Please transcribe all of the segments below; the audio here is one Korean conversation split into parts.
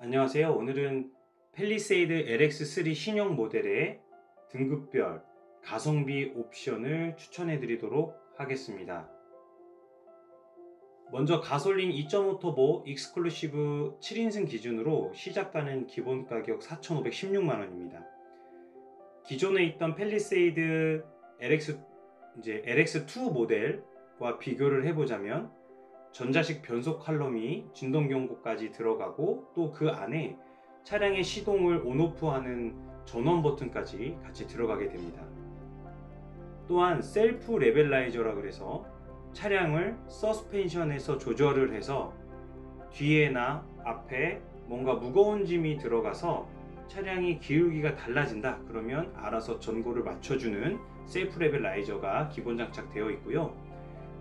안녕하세요. 오늘은 팰리세이드 LX3 신형 모델의 등급별 가성비 옵션을 추천해 드리도록 하겠습니다. 먼저 가솔린 2.5 터보 익스클루시브 7인승 기준으로 시작가는 기본 가격 4,516만원입니다. 기존에 있던 팰리세이드 LX2 모델과 비교를 해보자면 전자식 변속 칼럼이 진동 경고까지 들어가고 또 그 안에 차량의 시동을 온오프하는 전원 버튼까지 같이 들어가게 됩니다. 또한 셀프 레벨라이저라 그래서 차량을 서스펜션에서 조절을 해서 뒤에나 앞에 뭔가 무거운 짐이 들어가서 차량이 기울기가 달라진다 그러면 알아서 전고를 맞춰주는 셀프 레벨라이저가 기본 장착되어 있고요.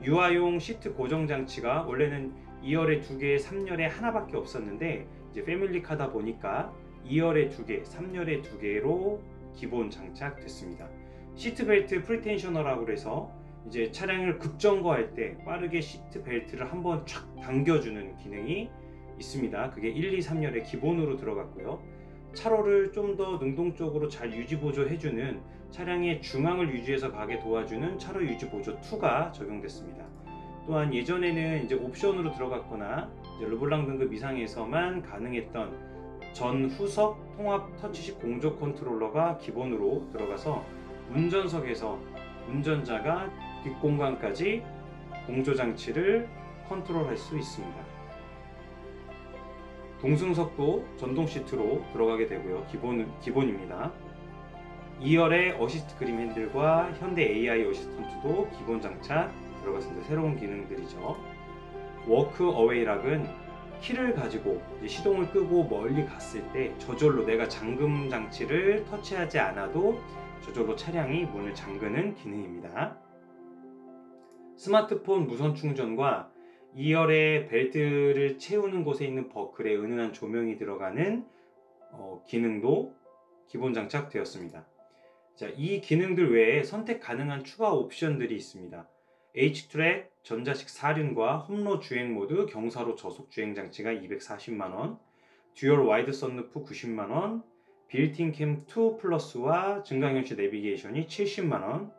유아용 시트 고정 장치가 원래는 2열에 2개, 3열에 하나밖에 없었는데 이제 패밀리카다 보니까 2열에 2개, 3열에 2개로 기본 장착됐습니다. 시트벨트 프리텐셔너라고 해서 이제 차량을 급정거할 때 빠르게 시트벨트를 한번 촥 당겨주는 기능이 있습니다. 그게 1, 2, 3열에 기본으로 들어갔고요. 차로를 좀 더 능동적으로 잘 유지보조해주는 차량의 중앙을 유지해서 가게 도와주는 차로 유지보조 2가 적용됐습니다. 또한 예전에는 이제 옵션으로 들어갔거나 이제 르블랑 등급 이상에서만 가능했던 전후석 통합 터치식 공조 컨트롤러가 기본으로 들어가서 운전석에서 운전자가 뒷공간까지 공조 장치를 컨트롤할 수 있습니다. 동승석도 전동 시트로 들어가게 되고요. 기본입니다. 2열의 어시스트 그림 핸들과 현대 AI 어시스턴트도 기본 장착 들어갔습니다. 새로운 기능들이죠. 워크 어웨이 락은 키를 가지고 시동을 끄고 멀리 갔을 때 저절로 내가 잠금 장치를 터치하지 않아도 저절로 차량이 문을 잠그는 기능입니다. 스마트폰 무선 충전과 2열의 벨트를 채우는 곳에 있는 버클에 은은한 조명이 들어가는 기능도 기본 장착되었습니다. 자, 이 기능들 외에 선택 가능한 추가 옵션들이 있습니다. H트랙, 전자식 사륜과 홈로 주행 모드, 경사로 저속 주행 장치가 240만원, 듀얼 와이드 선루프 90만원, 빌트인 캠 2 플러스와 증강현실 내비게이션이 70만원,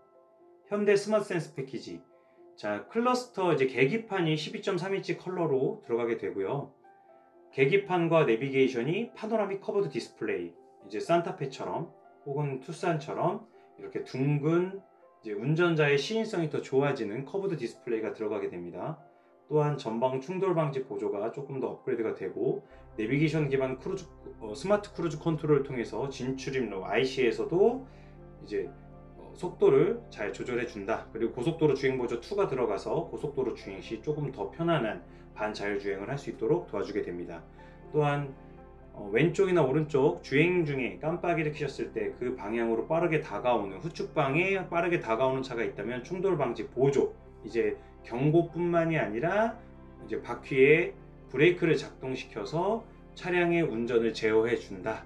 현대 스마트 센스 패키지. 자, 클러스터 계기판이 12.3인치 컬러로 들어가게 되고요. 계기판과 내비게이션이 파노라믹 커버드 디스플레이, 산타페처럼 혹은 투싼처럼 이렇게 둥근 운전자의 시인성이 더 좋아지는 커브드 디스플레이가 들어가게 됩니다. 또한 전방 충돌 방지 보조가 조금 더 업그레이드가 되고 내비게이션 기반 스마트 크루즈 컨트롤을 통해서 진출입로 IC에서도 속도를 잘 조절해 준다. 그리고 고속도로 주행 보조 2가 들어가서 고속도로 주행 시 조금 더 편안한 반자율 주행을 할 수 있도록 도와주게 됩니다. 또한 왼쪽이나 오른쪽 주행 중에 깜빡이를 켜셨을 때 그 방향으로 빠르게 다가오는 후측방에 빠르게 다가오는 차가 있다면 충돌 방지 보조, 경고뿐만이 아니라 바퀴에 브레이크를 작동시켜서 차량의 운전을 제어해 준다.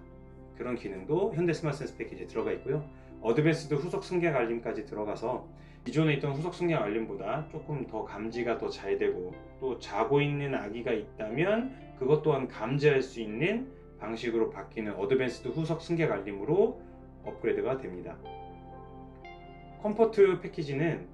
그런 기능도 현대 스마트 센스 패키지에 들어가 있고요. 어드밴스드 후속 승객 알림까지 들어가서 기존에 있던 후속 승객 알림보다 조금 더 감지가 더 잘 되고 또 자고 있는 아기가 있다면 그것 또한 감지할 수 있는 방식으로 바뀌는 어드밴스드 후속 승객 알림으로 업그레이드가 됩니다. 컴포트 패키지는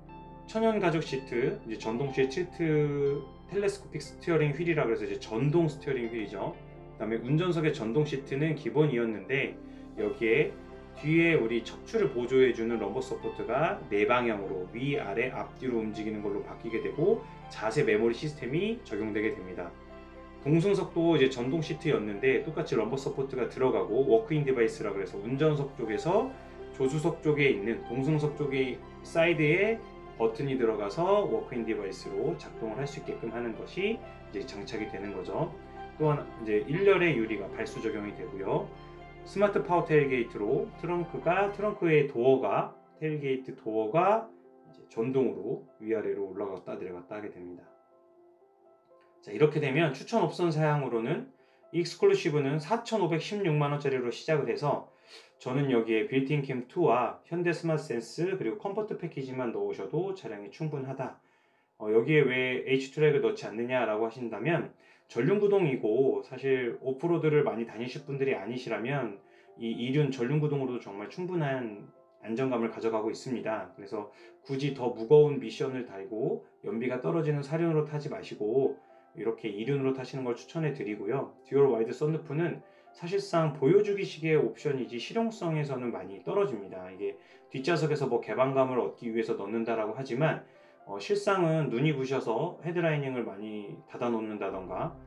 천연 가죽 시트, 전동 시트 텔레스코픽 스티어링 휠이라 그래서 전동 스티어링 휠이죠. 그 다음에 운전석의 전동 시트는 기본이었는데 여기에 뒤에 우리 척추를 보조해주는 럼버 서포트가 4방향으로 위아래 앞뒤로 움직이는 걸로 바뀌게 되고 자세 메모리 시스템이 적용되게 됩니다. 동승석도 전동 시트였는데 똑같이 럼버 서포트가 들어가고 워크인 디바이스라 그래서 운전석 쪽에서 조수석 쪽에 있는 동승석 쪽의 사이드에 버튼이 들어가서 워크인 디바이스로 작동을 할 수 있게끔 하는 것이 장착이 되는 거죠. 또한 1열의 유리가 발수 적용이 되고요. 스마트 파워 테일게이트로 트렁크의 도어가 테일게이트 도어가 전동으로 위아래로 올라갔다 내려갔다 하게 됩니다. 자, 이렇게 되면 추천 옵션 사양으로는 익스클루시브는 4,516만원짜리로 시작을 해서 저는 여기에 빌트인 캠 2와 현대 스마트 센스 그리고 컴포트 패키지만 넣으셔도 차량이 충분하다. 여기에 왜 H트랙을 넣지 않느냐라고 하신다면 전륜구동이고 사실 오프로드를 많이 다니실 분들이 아니시라면 이 이륜 전륜구동으로도 정말 충분한 안정감을 가져가고 있습니다. 그래서 굳이 더 무거운 미션을 달고 연비가 떨어지는 사륜으로 타지 마시고 이렇게 이륜으로 타시는 걸 추천해 드리고요. 듀얼 와이드 썬루프는 사실상 보여주기식의 옵션이지 실용성에서는 많이 떨어집니다. 이게 뒷좌석에서 뭐 개방감을 얻기 위해서 넣는다라고 하지만 실상은 눈이 부셔서 헤드라이닝을 많이 닫아 놓는다던가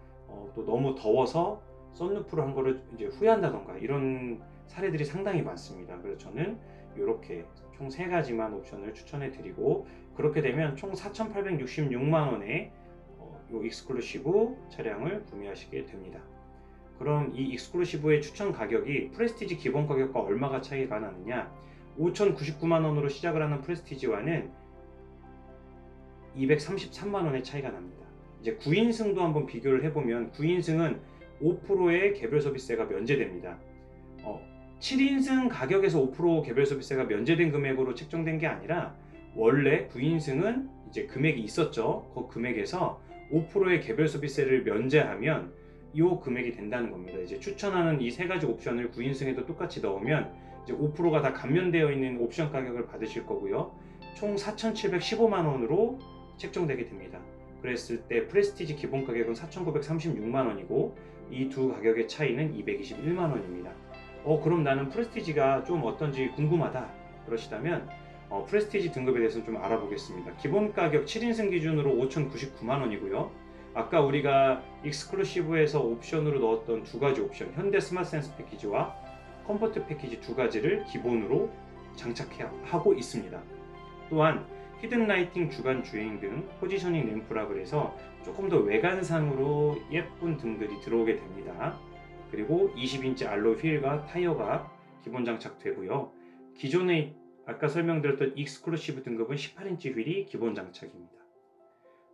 또 너무 더워서 썬루프를 한 거를 이제 후회한다던가 이런 사례들이 상당히 많습니다. 그래서 저는 이렇게 총 3가지만 옵션을 추천해 드리고, 그렇게 되면 총 4,866만 원에 이 익스클루시브 차량을 구매하시게 됩니다. 그럼 이 익스클루시브의 추천 가격이 프레스티지 기본 가격과 얼마가 차이가 나느냐? 5,099만 원으로 시작을 하는 프레스티지와는 233만 원의 차이가 납니다. 이제 9인승도 한번 비교를 해보면 9인승은 5%의 개별 서비스세가 면제됩니다. 7인승 가격에서 5% 개별 서비스세가 면제된 금액으로 책정된 게 아니라 원래 9인승은 이제 금액이 있었죠. 그 금액에서 5%의 개별 서비스세를 면제하면 이 금액이 된다는 겁니다. 이제 추천하는 이 3가지 옵션을 9인승에도 똑같이 넣으면 이제 5%가 다 감면되어 있는 옵션 가격을 받으실 거고요. 총 4,715만 원으로 책정되게 됩니다. 그랬을 때 프레스티지 기본 가격은 4,936만 원이고 이 두 가격의 차이는 221만 원입니다. 그럼 나는 프레스티지가 좀 어떤지 궁금하다 그러시다면 프레스티지 등급에 대해서는 좀 알아보겠습니다. 기본 가격 7인승 기준으로 5,099만 원이고요. 아까 우리가 익스클루시브에서 옵션으로 넣었던 2가지 옵션, 현대 스마트 센스 패키지와 컴포트 패키지 2가지를 기본으로 장착하고 있습니다. 또한 히든 라이팅, 주간 주행 등 포지셔닝 램프라 그래서 조금 더 외관상으로 예쁜 등들이 들어오게 됩니다. 그리고 20인치 알로이 휠과 타이어가 기본 장착되고요. 기존에 아까 설명드렸던 익스클루시브 등급은 18인치 휠이 기본 장착입니다.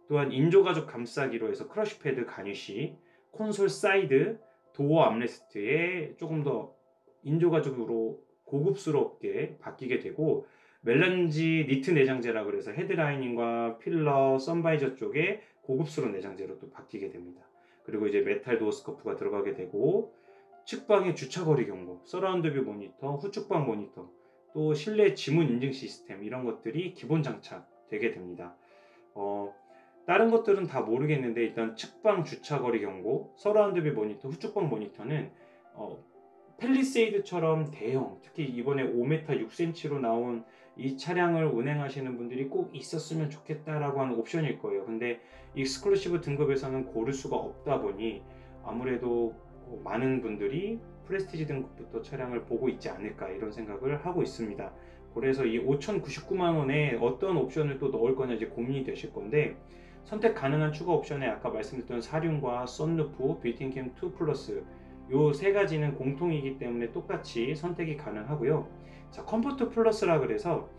또한 인조가죽 감싸기로 해서 크러쉬 패드 가니쉬, 콘솔 사이드, 도어 암레스트에 조금 더 인조가죽으로 고급스럽게 바뀌게 되고, 멜란지 니트 내장재라 그래서 헤드라이닝과 필러, 선바이저 쪽에 고급스러운 내장재로 또 바뀌게 됩니다. 그리고 이제 메탈 도어 스커프가 들어가게 되고, 측방의 주차거리 경고, 서라운드 뷰 모니터, 후측방 모니터, 또 실내 지문 인증 시스템 이런 것들이 기본 장착되게 됩니다. 다른 것들은 다 모르겠는데 일단 측방 주차거리 경고, 서라운드 뷰 모니터, 후측방 모니터는 팰리세이드처럼 대형, 특히 이번에 5m 6cm로 나온 이 차량을 운행하시는 분들이 꼭 있었으면 좋겠다라고 하는 옵션일 거예요. 근데 익스클루시브 등급에서는 고를 수가 없다 보니 아무래도 많은 분들이 프레스티지 등급부터 차량을 보고 있지 않을까 이런 생각을 하고 있습니다. 그래서 이 5,099만 원에 어떤 옵션을 또 넣을 거냐 이제 고민이 되실 건데, 선택 가능한 추가 옵션에 아까 말씀드렸던 사륜과 썬루프, 빌트인 캠 2 플러스 요 3가지는 공통이기 때문에 똑같이 선택이 가능하고요. 자, 컴포트 플러스라 그래서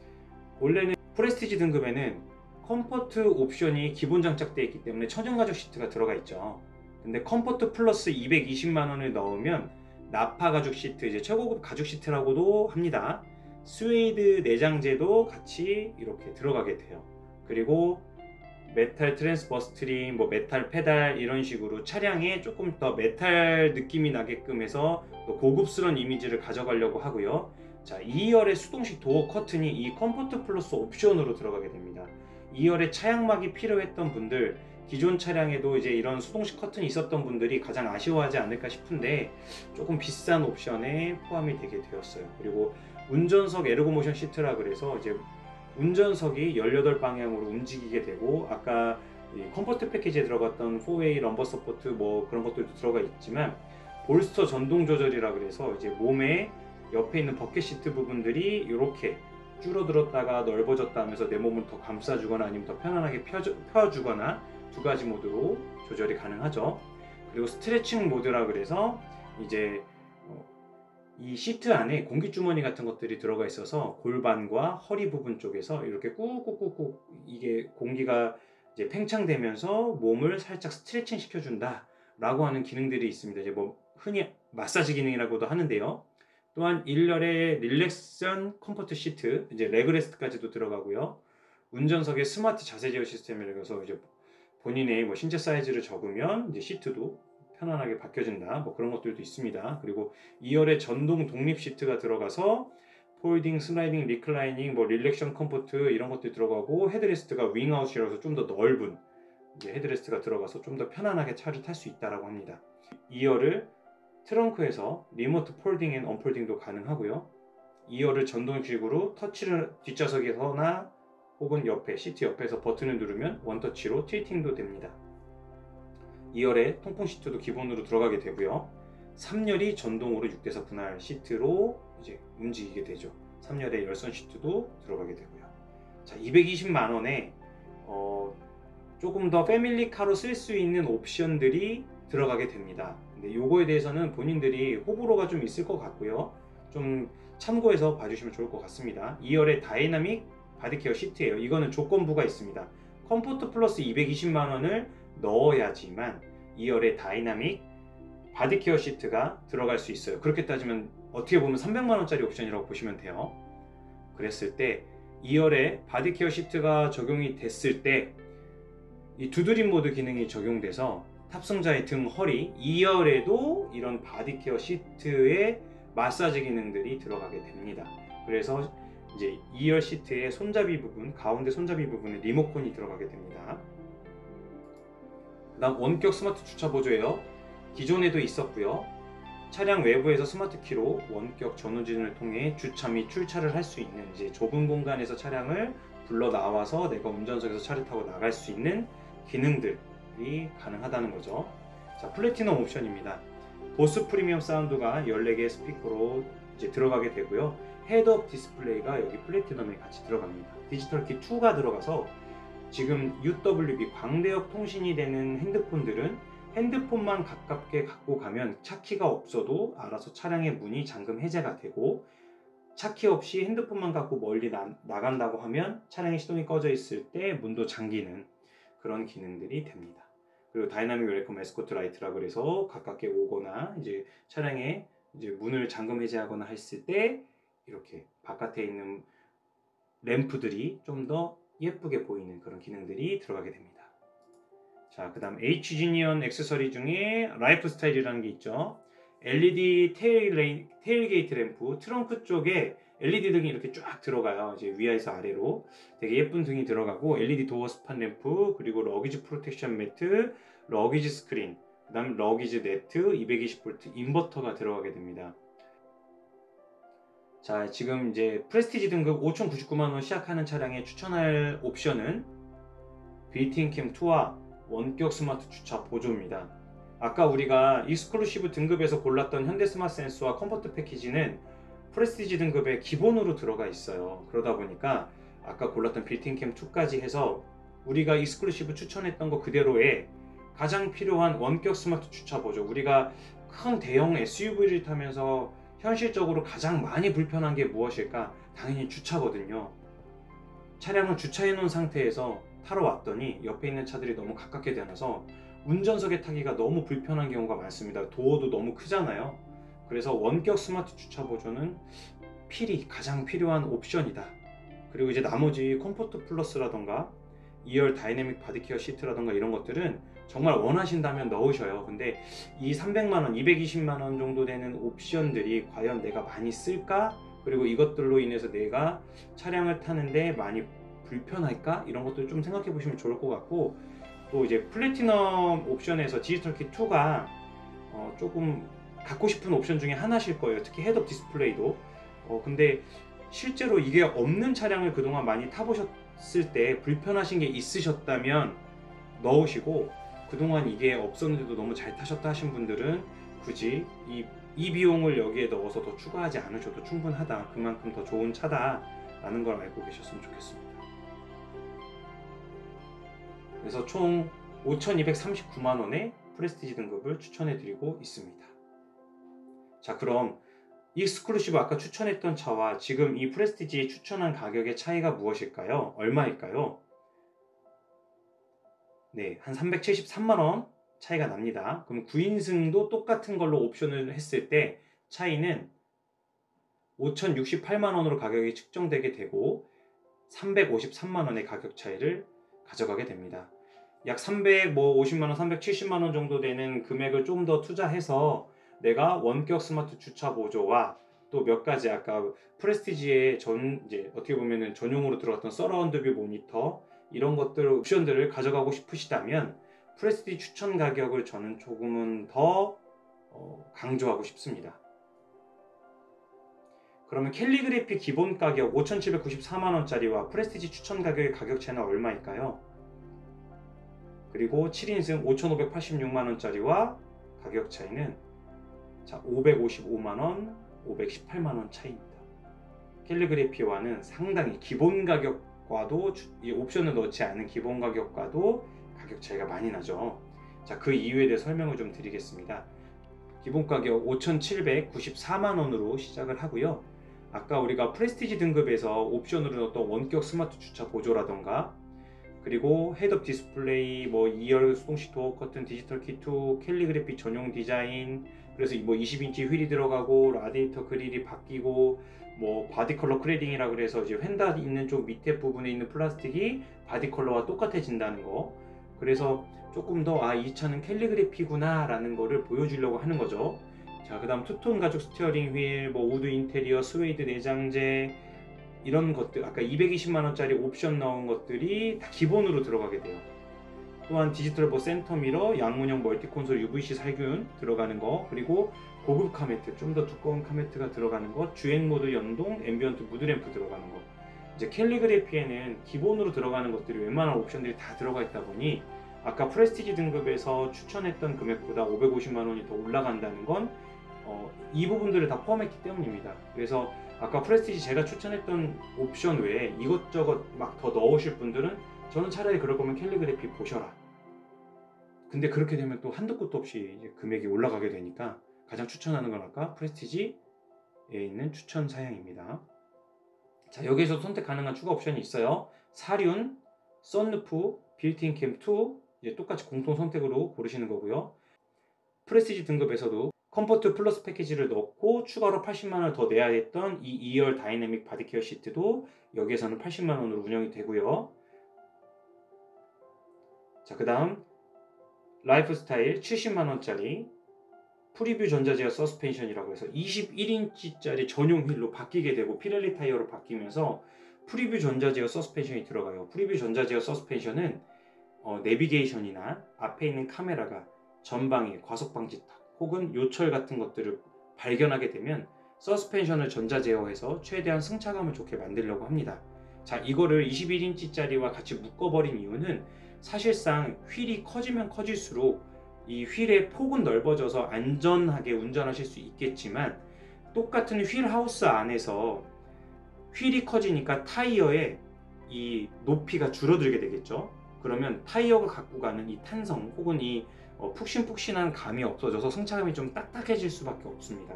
원래는 프레스티지 등급에는 컴포트 옵션이 기본 장착되어 있기 때문에 천연가죽 시트가 들어가 있죠. 근데 컴포트 플러스 220만 원을 넣으면 나파 가죽 시트, 이제 최고급 가죽 시트라고도 합니다. 스웨이드 내장재도 같이 이렇게 들어가게 돼요. 그리고 메탈 트랜스버스 트림, 메탈 페달 이런 식으로 차량에 조금 더 메탈 느낌이 나게끔 해서 또 고급스러운 이미지를 가져가려고 하고요. 자, 2열의 수동식 도어 커튼이 이 컴포트 플러스 옵션으로 들어가게 됩니다. 2열에 차양막이 필요했던 분들, 기존 차량에도 이제 이런 수동식 커튼이 있었던 분들이 가장 아쉬워하지 않을까 싶은데 조금 비싼 옵션에 포함이 되게 되었어요. 그리고 운전석 에르고모션 시트라 그래서 이제 운전석이 18방향으로 움직이게 되고, 아까 컴포트 패키지에 들어갔던 4웨이 럼버 서포트 그런 것들도 들어가 있지만 볼스터 전동 조절이라 그래서 이제 몸에 옆에 있는 버켓 시트 부분들이 이렇게 줄어들었다가 넓어졌다 하면서 내 몸을 더 감싸주거나 아니면 더 편안하게 펴주거나 2가지 모드로 조절이 가능하죠. 그리고 스트레칭 모드라 그래서 이제 이 시트 안에 공기주머니 같은 것들이 들어가 있어서 골반과 허리 부분 쪽에서 이렇게 꾹꾹꾹꾹 이게 공기가 이제 팽창되면서 몸을 살짝 스트레칭 시켜준다 라고 하는 기능들이 있습니다. 이제 흔히 마사지 기능이라고도 하는데요. 또한 1열의 릴렉션 컴포트 시트, 이제 레그레스트까지도 들어가고요. 운전석에 스마트 자세 제어 시스템이라서 이제 본인의 뭐 신체 사이즈를 적으면 이제 시트도 편안하게 바뀌어진다. 뭐 그런 것들도 있습니다. 그리고 2열에 전동 독립 시트가 들어가서 폴딩, 슬라이딩, 리클라이닝, 뭐 릴렉션 컴포트 이런 것들이 들어가고 헤드레스트가 윙아웃이라서 좀 더 넓은 이제 헤드레스트가 들어가서 좀 더 편안하게 차를 탈 수 있다라고 합니다. 2열을 트렁크에서 리모트 폴딩 앤 언폴딩도 가능하고요. 2열을 전동식으로 터치를 뒷좌석에서나 혹은 옆에 시트 옆에서 버튼을 누르면 원터치로 틸팅도 됩니다. 2열에 통풍 시트도 기본으로 들어가게 되고요. 3열이 전동으로 6대4 분할 시트로 이제 움직이게 되죠. 3열에 열선 시트도 들어가게 되고요. 자, 220만 원에 조금 더 패밀리카로 쓸 수 있는 옵션들이 들어가게 됩니다. 근데 요거에 대해서는 본인들이 호불호가 좀 있을 것 같고요. 좀 참고해서 봐주시면 좋을 것 같습니다. 2열의 다이나믹 바디케어 시트예요. 이거는 조건부가 있습니다. 컴포트 플러스 220만 원을 넣어야지만 2열의 다이나믹 바디케어 시트가 들어갈 수 있어요. 그렇게 따지면 어떻게 보면 300만 원짜리 옵션이라고 보시면 돼요. 그랬을 때 2열에 바디케어 시트가 적용이 됐을 때 이 두드림 모드 기능이 적용돼서 탑승자의 등, 허리, 2열에도 이런 바디케어 시트의 마사지 기능들이 들어가게 됩니다. 그래서 이제 2열 시트의 손잡이 부분, 가운데 손잡이 부분에 리모컨이 들어가게 됩니다. 그 다음 원격 스마트 주차 보조예요. 기존에도 있었고요. 차량 외부에서 스마트 키로 원격 전원진을 통해 주차 및 출차를 할 수 있는 이제 좁은 공간에서 차량을 불러 나와서 내가 운전석에서 차를 타고 나갈 수 있는 기능들이 가능하다는 거죠. 자, 플래티넘 옵션입니다. 보스 프리미엄 사운드가 14개의 스피커로 이제 들어가게 되고요. 헤드업 디스플레이가 여기 플래티넘에 같이 들어갑니다. 디지털 키 2가 들어가서 지금 UWB 광대역 통신이 되는 핸드폰들은 핸드폰만 가깝게 갖고 가면 차키가 없어도 알아서 차량의 문이 잠금 해제가 되고, 차키 없이 핸드폰만 갖고 멀리 나간다고 하면 차량의 시동이 꺼져 있을 때 문도 잠기는 그런 기능들이 됩니다. 그리고 다이나믹 웰컴 에스코트 라이트라 그래서 가깝게 오거나 이제 차량에 이제 문을 잠금 해제하거나 했을 때 이렇게 바깥에 있는 램프들이 좀 더 예쁘게 보이는 그런 기능들이 들어가게 됩니다. 자, 그 다음 H지니언 액세서리 중에 라이프 스타일이라는 게 있죠. LED 테일게이트 램프, 트렁크 쪽에 LED 등이 이렇게 쫙 들어가요. 이제 위에서 아래로 되게 예쁜 등이 들어가고, LED 도어 스판 램프, 그리고 러기지 프로텍션 매트, 러기지 스크린, 그 다음 러기지 네트, 220V 인버터가 들어가게 됩니다. 자, 지금 이제 프레스티지 등급 5,099만 원 시작하는 차량에 추천할 옵션은 빌트인 캠 2와 원격 스마트 주차 보조입니다. 아까 우리가 익스클루시브 등급에서 골랐던 현대 스마트 센스와 컴포트 패키지는 프레스티지 등급에 기본으로 들어가 있어요. 그러다 보니까 아까 골랐던 빌트인 캠 2까지 해서 우리가 익스클루시브 추천했던 거 그대로의 가장 필요한 원격 스마트 주차 보조, 우리가 큰 대형 SUV를 타면서 현실적으로 가장 많이 불편한 게 무엇일까? 당연히 주차거든요. 차량을 주차해 놓은 상태에서 타러 왔더니 옆에 있는 차들이 너무 가깝게 되어서 운전석에 타기가 너무 불편한 경우가 많습니다. 도어도 너무 크잖아요. 그래서 원격 스마트 주차 보조는 필히 가장 필요한 옵션이다. 그리고 이제 나머지 컴포트 플러스라던가 2열 다이내믹 바디케어 시트라던가 이런 것들은 정말 원하신다면 넣으셔요. 근데 이 300만원, 220만원 정도 되는 옵션들이 과연 내가 많이 쓸까? 그리고 이것들로 인해서 내가 차량을 타는데 많이 불편할까? 이런 것들 좀 생각해 보시면 좋을 것 같고, 또 이제 플래티넘 옵션에서 디지털 키 2가 조금 갖고 싶은 옵션 중에 하나실 거예요. 특히 헤드업 디스플레이도. 근데 실제로 이게 없는 차량을 그동안 많이 타보셨을 때 불편하신 게 있으셨다면 넣으시고, 그동안 이게 없었는데도 너무 잘 타셨다 하신 분들은 굳이 이 비용을 여기에 넣어서 더 추가하지 않으셔도 충분하다, 그만큼 더 좋은 차다 라는 걸 알고 계셨으면 좋겠습니다. 그래서 총 5,239만원의 프레스티지 등급을 추천해 드리고 있습니다. 자, 그럼 익스클루시브 아까 추천했던 차와 지금 이 프레스티지 추천한 가격의 차이가 무엇일까요? 얼마일까요? 네, 한 373만원 차이가 납니다. 그럼 9인승도 똑같은 걸로 옵션을 했을 때 차이는 5,068만원으로 가격이 측정되게 되고 353만원의 가격 차이를 가져가게 됩니다. 약 350만원, 370만원 정도 되는 금액을 좀 더 투자해서 내가 원격 스마트 주차 보조와 또 몇 가지 아까 프레스티지의 이제 어떻게 보면은 전용으로 들어갔던 서라운드 뷰 모니터 이런 것들 옵션들을 가져가고 싶으시다면 프레스티지 추천 가격을 저는 조금은 더 강조하고 싶습니다. 그러면 캘리그래피 기본 가격 5,794만원짜리와 프레스티지 추천 가격의 가격 차이는 얼마일까요? 그리고 7인승 5,586만원짜리와 가격 차이는 555만원, 518만원 차이입니다. 캘리그래피와는 상당히 기본 가격과도 이 옵션을 넣지 않은 기본 가격과도 가격 차이가 많이 나죠. 자, 그 이유에 대해 설명을 좀 드리겠습니다. 기본 가격 5,794만원으로 시작을 하고요. 아까 우리가 프레스티지 등급에서 옵션으로 넣었던 원격 스마트 주차 보조라던가 그리고 헤드업 디스플레이, 2열 수동식 도어 커튼, 디지털 키2, 캘리그래피 전용 디자인, 그래서 20인치 휠이 들어가고 라디에이터 그릴이 바뀌고 바디 컬러 클레딩이라 그래서 이제 휀다 있는 쪽 밑에 부분에 있는 플라스틱이 바디 컬러와 똑같아진다는 거. 그래서 조금 더 이 차는 캘리그래피구나 라는 거를 보여주려고 하는 거죠. 자, 그 다음 투톤 가죽 스티어링 휠, 우드 인테리어, 스웨이드 내장재 이런 것들, 아까 220만원짜리 옵션 넣은 것들이 다 기본으로 들어가게 돼요. 또한 디지털 센터 미러, 양문형 멀티 콘솔 UVC 살균 들어가는 거, 그리고 고급 카메트, 좀 더 두꺼운 카메트가 들어가는 거, 주행 모드 연동, 앰비언트 무드 램프 들어가는 거. 이제 캘리그래피에는 기본으로 들어가는 것들이 웬만한 옵션들이 다 들어가 있다 보니 아까 프레스티지 등급에서 추천했던 금액보다 550만원이 더 올라간다는 건 이 부분들을 다 포함했기 때문입니다. 그래서 아까 프레스티지 제가 추천했던 옵션 외에 이것저것 막 더 넣으실 분들은 저는 차라리 그럴 거면 캘리그래피 보셔라. 근데 그렇게 되면 또 한도 끝도 없이 이제 금액이 올라가게 되니까 가장 추천하는 건 아까 프레스티지에 있는 추천 사양입니다. 자, 여기에서 선택 가능한 추가 옵션이 있어요. 사륜, 썬루프, 빌트인 캠 2 이제 똑같이 공통 선택으로 고르시는 거고요. 프레스티지 등급에서도 컴포트 플러스 패키지를 넣고 추가로 80만원을 더 내야 했던 이 2열 다이내믹 바디케어 시트도 여기에서는 80만원으로 운영이 되고요. 자, 그 다음 라이프스타일 70만원짜리 프리뷰 전자제어 서스펜션이라고 해서 21인치짜리 전용 휠로 바뀌게 되고 피렐리 타이어로 바뀌면서 프리뷰 전자제어 서스펜션이 들어가요. 프리뷰 전자제어 서스펜션은 내비게이션이나 앞에 있는 카메라가 전방에 과속방지턱 혹은 요철 같은 것들을 발견하게 되면 서스펜션을 전자 제어해서 최대한 승차감을 좋게 만들려고 합니다. 자, 이거를 21인치짜리와 같이 묶어버린 이유는 사실상 휠이 커지면 커질수록 이 휠의 폭은 넓어져서 안전하게 운전하실 수 있겠지만 똑같은 휠 하우스 안에서 휠이 커지니까 타이어의 이 높이가 줄어들게 되겠죠. 그러면 타이어가 갖고 가는 이 탄성 혹은 이 푹신푹신한 감이 없어져서 승차감이 좀 딱딱해질 수밖에 없습니다.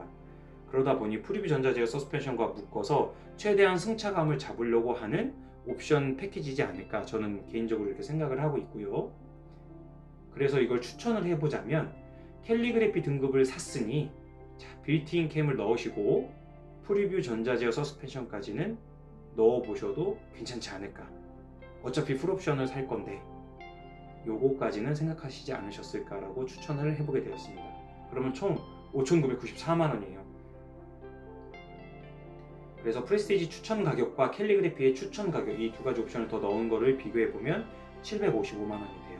그러다 보니 프리뷰 전자제어 서스펜션과 묶어서 최대한 승차감을 잡으려고 하는 옵션 패키지지 않을까 저는 개인적으로 이렇게 생각을 하고 있고요. 그래서 이걸 추천을 해보자면 캘리그래피 등급을 샀으니 빌트인 캠을 넣으시고 프리뷰 전자제어 서스펜션까지는 넣어보셔도 괜찮지 않을까. 어차피 풀옵션을 살 건데 요거까지는 생각하시지 않으셨을까라고 추천을 해보게 되었습니다. 그러면 총 5,994만원이에요. 그래서 프레스티지 추천 가격과 캘리그래피의 추천 가격 이 두 가지 옵션을 더 넣은 거를 비교해보면 755만원이 돼요.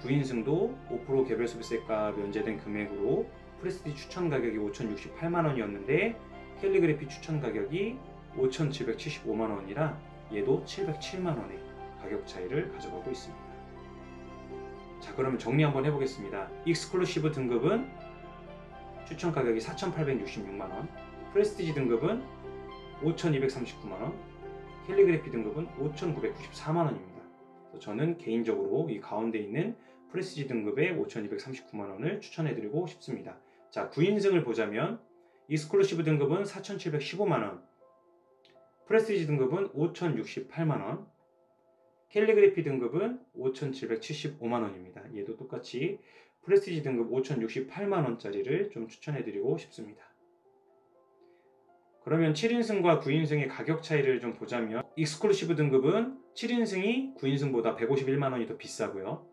9인승도 5% 개별 소비세가 면제된 금액으로 프레스티지 추천 가격이 5,068만원이었는데 캘리그래피 추천 가격이 5,775만원이라 얘도 707만원의 가격 차이를 가져가고 있습니다. 자, 그러면 정리 한번 해보겠습니다. 익스클루시브 등급은 추천 가격이 4,866만원, 프레스티지 등급은 5,239만원, 캘리그래피 등급은 5,994만원입니다. 저는 개인적으로 이 가운데 있는 프레스티지 등급의 5,239만원을 추천해드리고 싶습니다. 자, 9인승을 보자면 익스클루시브 등급은 4,715만원, 프레스티지 등급은 5,068만원, 캘리그래피 등급은 5,775만원입니다. 얘도 똑같이 프레스티지 등급 5,068만원짜리를 좀 추천해드리고 싶습니다. 그러면 7인승과 9인승의 가격 차이를 좀 보자면 익스클루시브 등급은 7인승이 9인승보다 151만원이 더 비싸고요.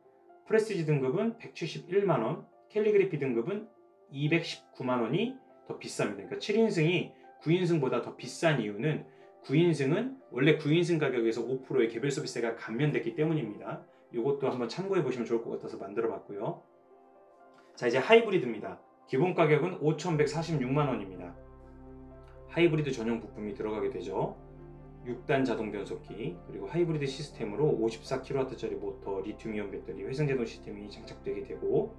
프레스티지 등급은 171만원, 캘리그래피 등급은 219만원이 더 비쌉니다. 그러니까 7인승이 9인승보다 더 비싼 이유는 9인승은 원래 9인승 가격에서 5%의 개별 서비스가 감면됐기 때문입니다. 이것도 한번 참고해 보시면 좋을 것 같아서 만들어 봤고요. 자, 이제 하이브리드입니다. 기본 가격은 5,146만원입니다. 하이브리드 전용 부품이 들어가게 되죠. 6단 자동 변속기, 그리고 하이브리드 시스템으로 54kW짜리 모터, 리튬이온 배터리, 회전제동 시스템이 장착되게 되고,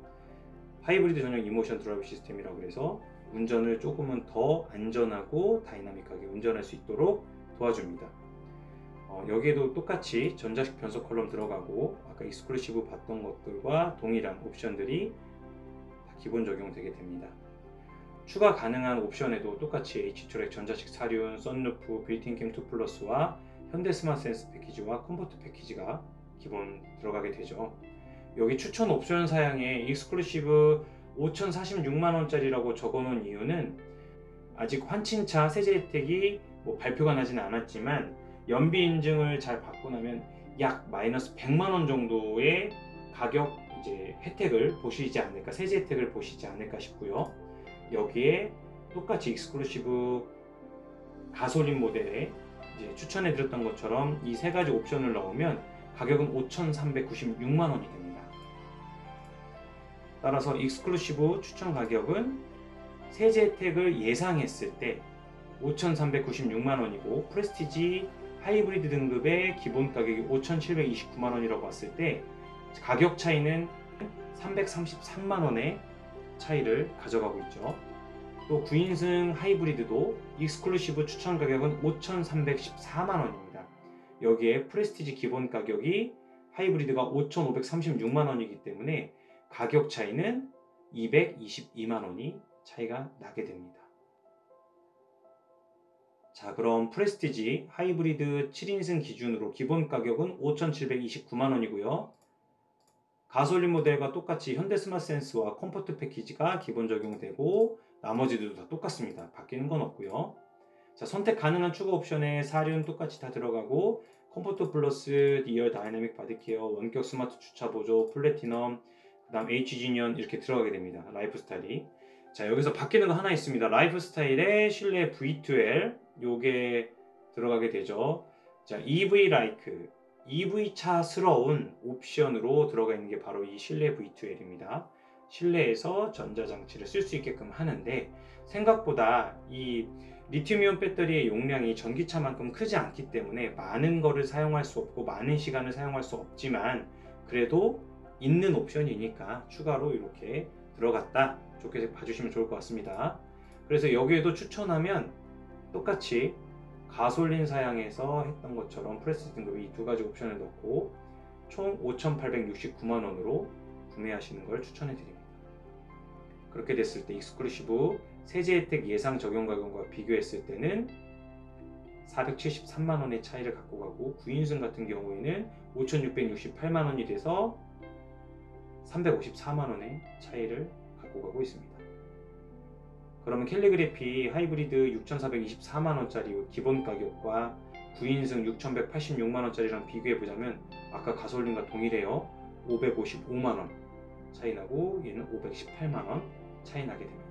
하이브리드 전용 이모션 드라이브 시스템이라고 해서 운전을 조금은 더 안전하고 다이나믹하게 운전할 수 있도록 도와줍니다. 여기에도 똑같이 전자식 변속 컬럼 들어가고, 아까 익스클루시브 봤던 것들과 동일한 옵션들이 다 기본 적용되게 됩니다. 추가 가능한 옵션에도 똑같이 H트랙 전자식 사륜, 썬루프, 빌트인 캠 2 플러스와 현대 스마트 센스 패키지와 컴포트 패키지가 기본 들어가게 되죠. 여기 추천 옵션 사양에 익스클루시브 5,046만원짜리라고 적어놓은 이유는 아직 환친차 세제 혜택이 발표가 나지는 않았지만 연비 인증을 잘 받고 나면 약 마이너스 100만원 정도의 가격 혜택을 보시지 않을까, 세제 혜택을 보시지 않을까 싶고요. 여기에 똑같이 익스클루시브 가솔린 모델에 추천해 드렸던 것처럼 이 세 가지 옵션을 넣으면 가격은 5,396만원이 됩니다. 따라서 익스클루시브 추천 가격은 세제 혜택을 예상했을 때 5,396만원이고 프레스티지 하이브리드 등급의 기본 가격이 5,729만원이라고 봤을 때 가격 차이는 333만원의 차이를 가져가고 있죠. 또 9인승 하이브리드도 익스클루시브 추천 가격은 5,314만원입니다. 여기에 프레스티지 기본 가격이 하이브리드가 5,536만원이기 때문에 가격 차이는 222만원이 차이가 나게 됩니다. 자, 그럼 프레스티지 하이브리드 7인승 기준으로 기본 가격은 5,729만원이고요. 가솔린 모델과 똑같이 현대 스마트 센스와 컴포트 패키지가 기본 적용되고 나머지도 다 똑같습니다. 바뀌는 건 없고요. 자, 선택 가능한 추가 옵션에 사륜 똑같이 다 들어가고 컴포트 플러스, 2열 다이나믹 바디케어, 원격 스마트 주차 보조, 플래티넘, 그 다음 H지니언 이렇게 들어가게 됩니다. 라이프 스타일이. 자, 여기서 바뀌는 거 하나 있습니다. 라이프 스타일에 실내 V12L 요게 들어가게 되죠. 자, EV 라이크, EV차스러운 옵션으로 들어가 있는 게 바로 이 실내 V2L입니다. 실내에서 전자장치를 쓸 수 있게끔 하는데 생각보다 이 리튬이온 배터리의 용량이 전기차만큼 크지 않기 때문에 많은 거를 사용할 수 없고 많은 시간을 사용할 수 없지만 그래도 있는 옵션이니까 추가로 이렇게 들어갔다, 좋게 봐주시면 좋을 것 같습니다. 그래서 여기에도 추천하면 똑같이 가솔린 사양에서 했던 것처럼 프레스티지 등급의 이 두 가지 옵션을 넣고 총 5,869만원으로 구매하시는 걸 추천해 드립니다. 그렇게 됐을 때 익스클루시브 세제 혜택 예상 적용 가격과 비교했을 때는 473만원의 차이를 갖고 가고 9인승 같은 경우에는 5,668만원이 돼서 354만원의 차이를 갖고 가고 있습니다. 그러면 캘리그래피 하이브리드 6,424만원짜리 기본 가격과 9인승 6,186만원짜리랑 비교해보자면 아까 가솔린과 동일해요. 555만원 차이 나고 얘는 518만원 차이 나게 됩니다.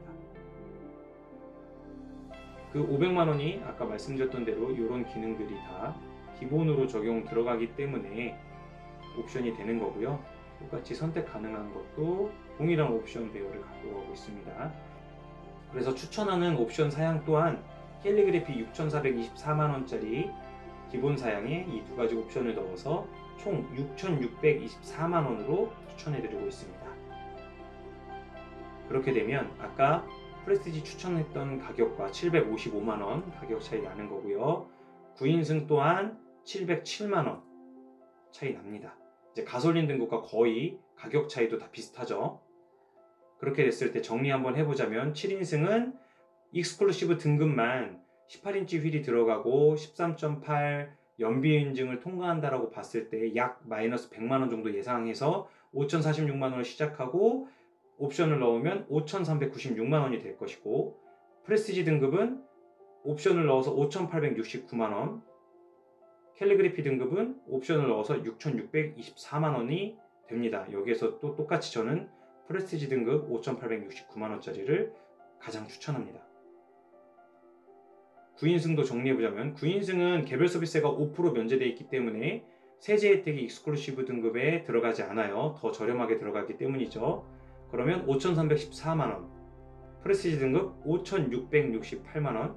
그 500만원이 아까 말씀드렸던 대로 이런 기능들이 다 기본으로 적용 들어가기 때문에 옵션이 되는 거고요. 똑같이 선택 가능한 것도 동일한 옵션 배열을 갖고 가고 있습니다. 그래서 추천하는 옵션 사양 또한 캘리그래피 6,424만원짜리 기본 사양에 이 두 가지 옵션을 넣어서 총 6,624만원으로 추천해드리고 있습니다. 그렇게 되면 아까 프레스티지 추천했던 가격과 755만원 가격 차이 나는 거고요. 9인승 또한 707만원 차이 납니다. 이제 가솔린 등급과 거의 가격 차이도 다 비슷하죠. 그렇게 됐을 때 정리 한번 해보자면 7인승은 익스클루시브 등급만 18인치 휠이 들어가고 13.8 연비 인증을 통과한다라고 봤을 때 약 마이너스 100만원 정도 예상해서 5,046만원을 시작하고 옵션을 넣으면 5,396만원이 될 것이고 프레스티지 등급은 옵션을 넣어서 5,869만원, 캘리그래피 등급은 옵션을 넣어서 6,624만원이 됩니다. 여기에서 또 똑같이 저는 프레스티지 등급 5,869만원짜리를 가장 추천합니다. 9인승도 정리해보자면 9인승은 개별 서비스세가 5% 면제되어 있기 때문에 세제 혜택이 익스클루시브 등급에 들어가지 않아요. 더 저렴하게 들어가기 때문이죠. 그러면 5,314만원, 프레스티지 등급 5,668만원,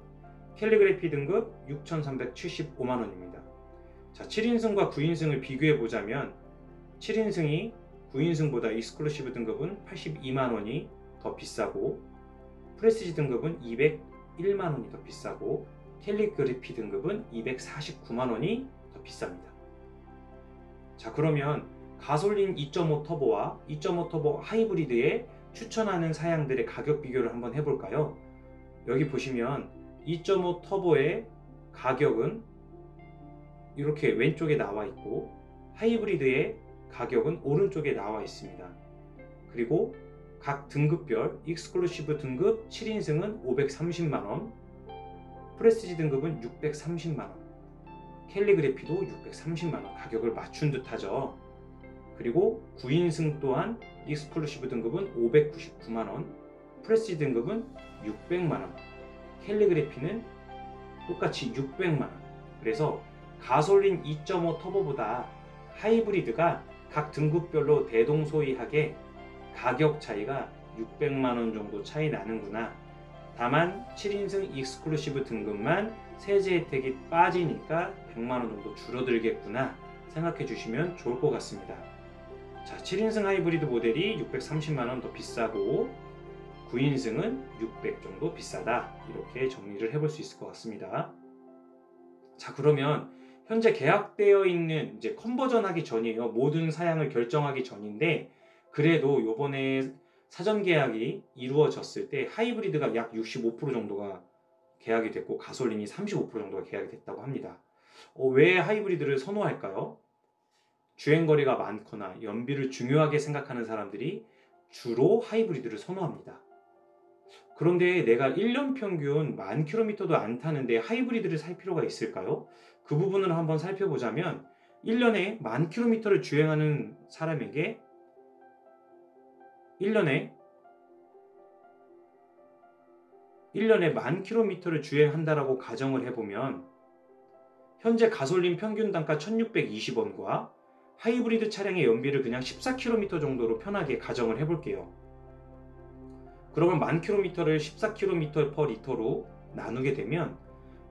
캘리그래피 등급 6,375만원입니다. 자, 7인승과 9인승을 비교해보자면 7인승이 9인승보다 익스클루시브 등급은 82만원이 더 비싸고 프레스티지 등급은 201만원이 더 비싸고 캘리그래피 등급은 249만원이 더 비쌉니다. 자, 그러면 가솔린 2.5 터보와 2.5 터보 하이브리드에 추천하는 사양들의 가격 비교를 한번 해볼까요? 여기 보시면 2.5 터보의 가격은 이렇게 왼쪽에 나와 있고 하이브리드의 가격은 오른쪽에 나와 있습니다. 그리고 각 등급별 익스클루시브 등급 7인승은 530만원, 프레스티지 등급은 630만원, 캘리그래피도 630만원 가격을 맞춘 듯 하죠. 그리고 9인승 또한 익스클루시브 등급은 599만원, 프레스티지 등급은 600만원, 캘리그래피는 똑같이 600만원. 그래서 가솔린 2.5 터보보다 하이브리드가 각 등급별로 대동소이하게 가격 차이가 600만원 정도 차이 나는구나. 다만 7인승 익스클루시브 등급만 세제 혜택이 빠지니까 100만원 정도 줄어들겠구나 생각해 주시면 좋을 것 같습니다. 자, 7인승 하이브리드 모델이 630만원 더 비싸고 9인승은 600 정도 비싸다. 이렇게 정리를 해볼 수 있을 것 같습니다. 자, 그러면 현재 계약되어 있는 이제 컨버전 하기 전이에요. 모든 사양을 결정하기 전인데 그래도 요번에 사전 계약이 이루어졌을 때 하이브리드가 약 65% 정도가 계약이 됐고 가솔린이 35% 정도가 계약이 됐다고 합니다. 왜 하이브리드를 선호할까요? 주행거리가 많거나 연비를 중요하게 생각하는 사람들이 주로 하이브리드를 선호합니다. 그런데 내가 1년 평균 10,000km도 안 타는데 하이브리드를 살 필요가 있을까요? 그 부분을 한번 살펴보자면 1년에 10,000km를 주행하는 사람에게 1년에 10,000km를 주행한다라고 가정을 해보면 현재 가솔린 평균 단가 1,620원과 하이브리드 차량의 연비를 그냥 14km 정도로 편하게 가정을 해볼게요. 그러면 10,000km를 14km per 리터로 나누게 되면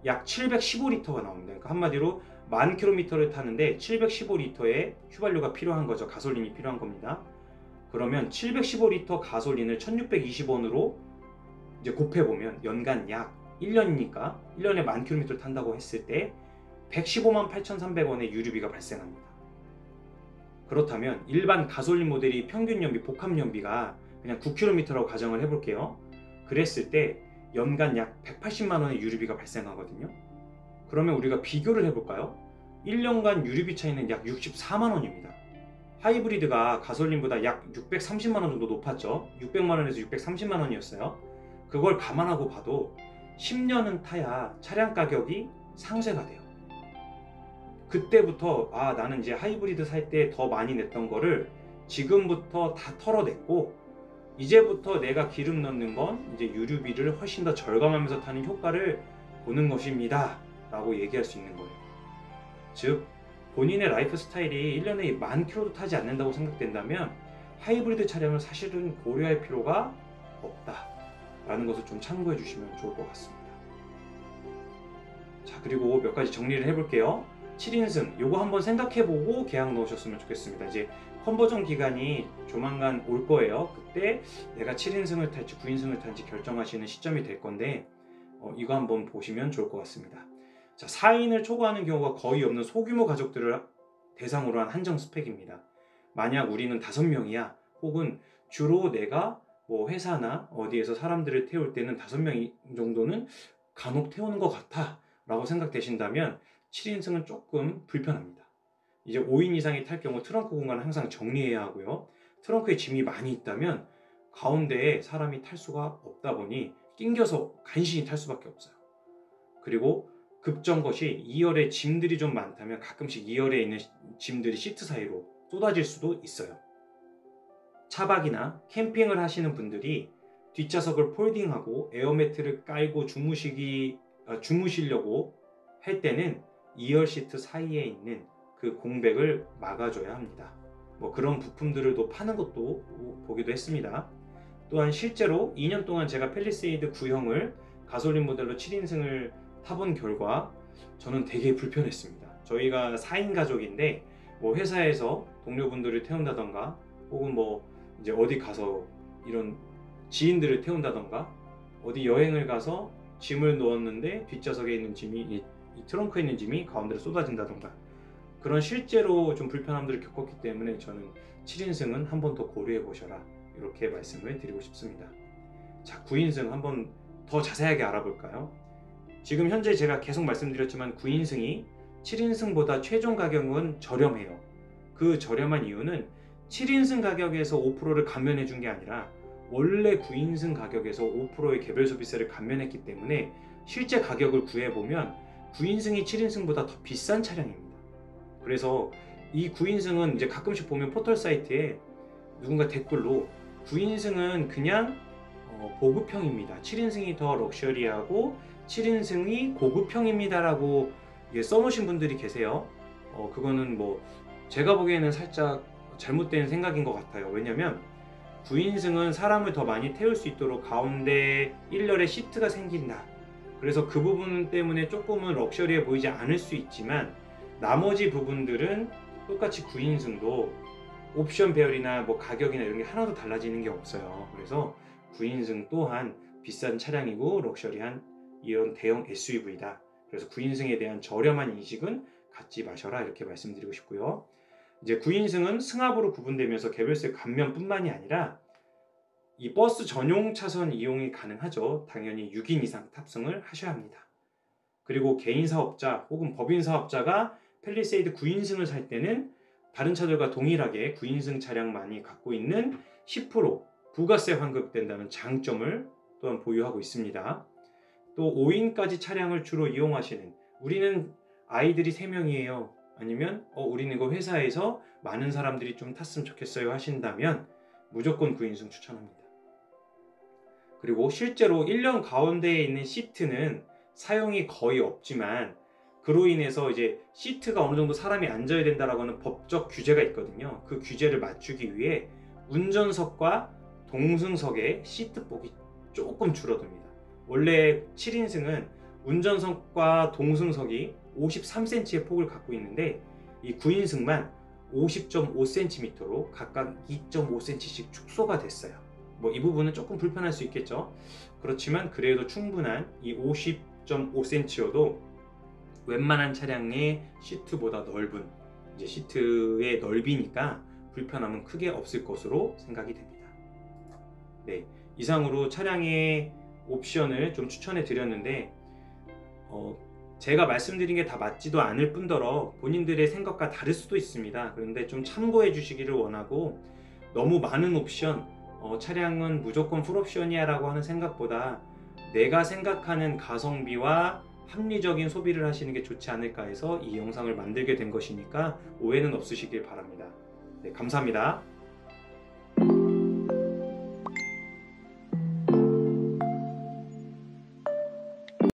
약 715리터가 나옵니다. 그러니까 한마디로 10,000km를 타는데 715리터의 휘발유가 필요한 거죠. 가솔린이 필요한 겁니다. 그러면 715리터 가솔린을 1,620원으로 이제 곱해보면 연간 약 1년이니까 1년에 10,000km를 탄다고 했을 때 115만 8,300원의 유류비가 발생합니다. 그렇다면 일반 가솔린 모델이 평균 연비, 복합 연비가 그냥 9km라고 가정을 해볼게요. 그랬을 때 연간 약 180만원의 유류비가 발생하거든요. 그러면 우리가 비교를 해볼까요? 1년간 유류비 차이는 약 64만원입니다. 하이브리드가 가솔린보다 약 630만원 정도 높았죠. 600만원에서 630만원이었어요. 그걸 감안하고 봐도 10년은 타야 차량 가격이 상쇄가 돼요. 그때부터 나는 이제 하이브리드 살 때 더 많이 냈던 거를 지금부터 다 털어냈고 이제부터 내가 기름 넣는 건 이제 유류비를 훨씬 더 절감하면서 타는 효과를 보는 것입니다 라고 얘기할 수 있는 거예요. 즉 본인의 라이프 스타일이 1년에 10,000km도 타지 않는다고 생각된다면 하이브리드 차량을 사실은 고려할 필요가 없다 라는 것을 좀 참고해 주시면 좋을 것 같습니다. 자, 그리고 몇 가지 정리를 해볼게요. 7인승 요거 한번 생각해보고 계약 넣으셨으면 좋겠습니다. 이제 컨버전 기간이 조만간 올 거예요. 그때 내가 7인승을 탈지 9인승을 탈지 결정하시는 시점이 될 건데 이거 한번 보시면 좋을 것 같습니다. 자, 4인을 초과하는 경우가 거의 없는 소규모 가족들을 대상으로 한 한정 스펙입니다. 만약 우리는 5명이야 혹은 주로 내가 뭐 회사나 어디에서 사람들을 태울 때는 5명 정도는 간혹 태우는 것 같아 라고 생각되신다면 7인승은 조금 불편합니다. 이제 5인 이상이 탈 경우 트렁크 공간을 항상 정리해야 하고요. 트렁크에 짐이 많이 있다면 가운데에 사람이 탈 수가 없다 보니 낑겨서 간신히 탈 수밖에 없어요. 그리고 급정 것이 2열에 짐들이 좀 많다면 가끔씩 2열에 있는 짐들이 시트 사이로 쏟아질 수도 있어요. 차박이나 캠핑을 하시는 분들이 뒷좌석을 폴딩하고 에어매트를 깔고 주무시려고 할 때는 2열 시트 사이에 있는 그 공백을 막아줘야 합니다. 뭐 그런 부품들을 또 파는 것도 보기도 했습니다. 또한 실제로 2년 동안 제가 팰리세이드 9형을 가솔린 모델로 7인승을 타본 결과 저는 되게 불편했습니다. 저희가 4인 가족인데 뭐 회사에서 동료분들을 태운다던가 혹은 뭐 이제 어디 가서 이런 지인들을 태운다던가 어디 여행을 가서 짐을 넣었는데 뒷좌석에 있는 짐이 이 트렁크에 있는 짐이 가운데로 쏟아진다던가 그런 실제로 좀 불편함들을 겪었기 때문에 저는 7인승은 한 번 더 고려해 보셔라 이렇게 말씀을 드리고 싶습니다. 자, 9인승 한번 더 자세하게 알아볼까요? 지금 현재 제가 계속 말씀드렸지만 9인승이 7인승보다 최종 가격은 저렴해요. 그 저렴한 이유는 7인승 가격에서 5%를 감면해 준 게 아니라 원래 9인승 가격에서 5%의 개별 소비세를 감면했기 때문에 실제 가격을 구해보면 9인승이 7인승보다 더 비싼 차량입니다. 그래서 이 9인승은 이제 가끔씩 보면 포털 사이트에 누군가 댓글로 9인승은 그냥 보급형입니다. 7인승이 더 럭셔리하고 7인승이 고급형입니다 라고 써놓으신 분들이 계세요. 그거는 뭐 제가 보기에는 살짝 잘못된 생각인 것 같아요. 왜냐면 9인승은 사람을 더 많이 태울 수 있도록 가운데 1열에 시트가 생긴다. 그래서 그 부분 때문에 조금은 럭셔리해 보이지 않을 수 있지만 나머지 부분들은 똑같이 9인승도 옵션 배열이나 뭐 가격이나 이런 게 하나도 달라지는 게 없어요. 그래서 9인승 또한 비싼 차량이고 럭셔리한 이런 대형 SUV다. 그래서 9인승에 대한 저렴한 인식은 갖지 마셔라 이렇게 말씀드리고 싶고요. 이제 9인승은 승합으로 구분되면서 개별세 감면뿐만이 아니라 이 버스 전용 차선 이용이 가능하죠. 당연히 6인 이상 탑승을 하셔야 합니다. 그리고 개인 사업자 혹은 법인 사업자가 팰리세이드 9인승을 살 때는 다른 차들과 동일하게 9인승 차량만이 갖고 있는 10% 부가세 환급된다는 장점을 또한 보유하고 있습니다. 또 5인까지 차량을 주로 이용하시는 우리는 아이들이 3명이에요. 아니면 우리는 이거 회사에서 많은 사람들이 좀 탔으면 좋겠어요 하신다면 무조건 9인승 추천합니다. 그리고 실제로 1년 가운데에 있는 시트는 사용이 거의 없지만 그로 인해서 이제 시트가 어느 정도 사람이 앉아야 된다라고 하는 법적 규제가 있거든요. 그 규제를 맞추기 위해 운전석과 동승석의 시트폭이 조금 줄어듭니다. 원래 7인승은 운전석과 동승석이 53cm의 폭을 갖고 있는데 이 9인승만 50.5cm로 각각 2.5cm씩 축소가 됐어요. 뭐 이 부분은 조금 불편할 수 있겠죠. 그렇지만 그래도 충분한 이 50.5cm여도 웬만한 차량의 시트보다 넓은 이제 시트의 넓이니까 불편함은 크게 없을 것으로 생각이 됩니다. 네, 이상으로 차량의 옵션을 좀 추천해 드렸는데 제가 말씀드린 게 다 맞지도 않을 뿐더러 본인들의 생각과 다를 수도 있습니다. 그런데 좀 참고해 주시기를 원하고 너무 많은 옵션 차량은 무조건 풀옵션이야 라고 하는 생각보다 내가 생각하는 가성비와 합리적인 소비를 하시는 게 좋지 않을까 해서 이 영상을 만들게 된 것이니까 오해는 없으시길 바랍니다. 네, 감사합니다.